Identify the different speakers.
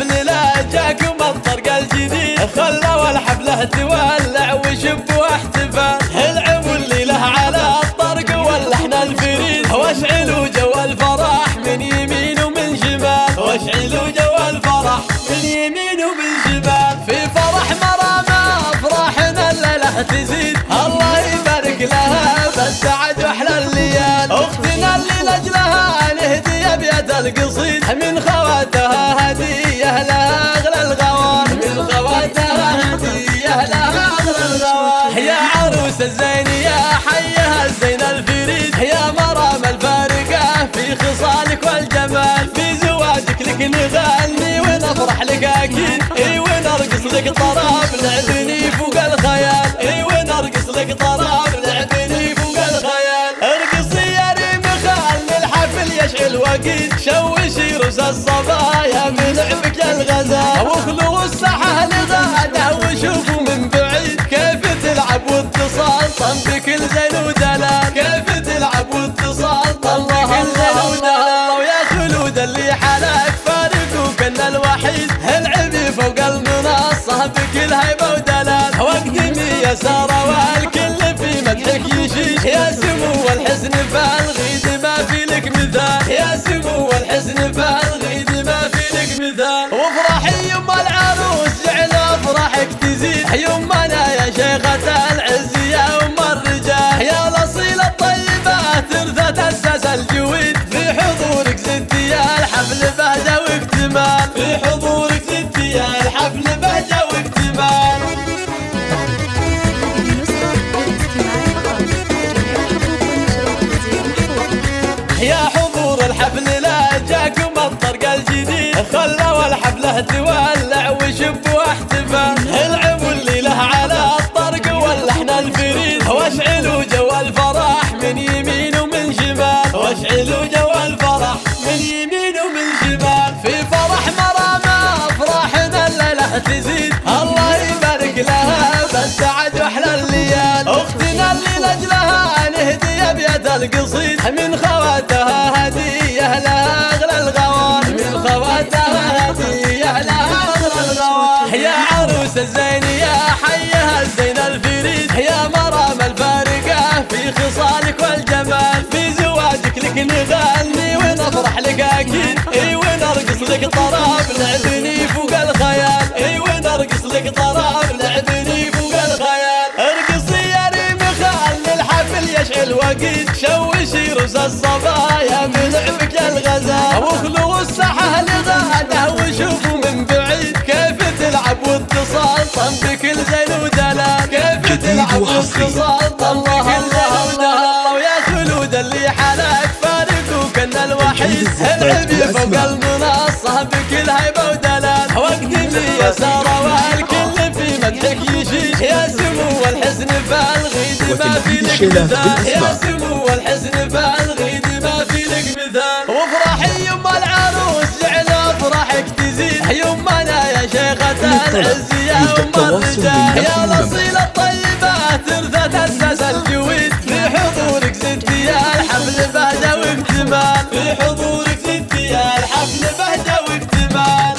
Speaker 1: الحفل لا جاك ومنطرق الجديد، خلوا الحفلة تولع وشب واحتفال، العبوا الليلة على الطرق واللحن الفريد، واشعلوا جو الفرح من يمين ومن شمال، واشعلوا جو الفرح من يمين ومن شمال، في فرح مرامى افراحنا الليلة تزيد، الله يبارك لها بالسعد واحلى الليال، اختنا اللي لاجلها نهدي ابيات القصيد، من خواتها هديه لها اغلى الغوار، من خواتها هديه لها اغلى الغوار، يا عروس الزين يا حيها الزين الفريد، يا مرام الفارقه في خصالك والجمال، في زواجك لك نغني ونفرح لك اكيد، اي ونرقص لك طراب لعبني فوق الخيال، اي ونرقص لك طراب لعبني فوق الخيال، ارقصي يا ريم خلي الحفل يشعل وقيد، شوشي رؤوس الصبايا من لعبك الغزال، واخلوا الساحه لغاده وشوفوا من بعيد كيف تلعب واتصال بكل زين ودلال، كيف تلعب واتصال بكل زين ودلال، ويا خلود اللي حلاك فارق وكنا الوحيد، العبي فوق المنصه بكل هيبه ودلال، واقدمي يا ساره والكل في مدحك يشيش، يا سمو الحسن فالغيد ما في لك مثال، يا سمو الحسن فالغيد ما في لك مثال، وافرحي يما العروس جعل افراحك تزيد، يمنا يا شيخة العز يا ام الرجال، يا الاصيله الطيبه ترثت اساس الجويد، في حضورك زدتي يا الحفل بهجه واكتمال، في حضورك زدتي يا الحفل بهجه واكتمال. يا حضور الحفل لا جاك ومنطرق الجديد، خلوا الحفلة تولع وشب واحتفال، العبوا الليلة على الطرق واللحن الفريد، واشعلوا جو الفرح من يمين ومن شمال، واشعلوا جو الفرح من يمين ومن شمال، في فرح مرامى افراحنا الليلة تزيد، الله يبارك لها بالسعد واحلى الليال، اختنا اللي لاجلها نهدي ابيات القصيد، من خواتها هديه لها اغلى الغوار، من خواتها هديه لها اغلى الغوار، يا عروس الزين يا حيها الزين الفريد، يا مرام الفارقه في خصالك والجمال، في زواجك لك نغني ونفرح لك اكيد، اي ونرقص لك طراب لعبني فوق الخيال، اي ونرقص لك طراب لعبني فوق الخيال، ارقصي يا ريم خلي الحفل يشعل وقيد، شوشي رؤوس الصبايا من لعبك الغزال، واخلوا الساحه لغاده وشوفوا من بعيد كيف تلعب واتصال بكل زين ودلال، كيف تلعب واتصال بكل زين ودلال، ويا خلود اللي حلاك فارق وكنا الوحيد، العبي فوق المنصه بكل هيبه ودلال، واقدمي يا ساره والكل في مدحك يشيش، يا سمو الحسن فالغيد ما في لك مثال، يا سمو الحسن فالغيد ما في لك مثال، وافرحي يما العروس جعل افراحك تزيد، يمنا يا شيخة العز يا ام الرجال، يا الاصيله الطيبه ترثت اساس الجويد، في حضورك زدتي يا الحفل بهجه واكتمال، في حضورك زدتي يا الحفل بهجه واكتمال.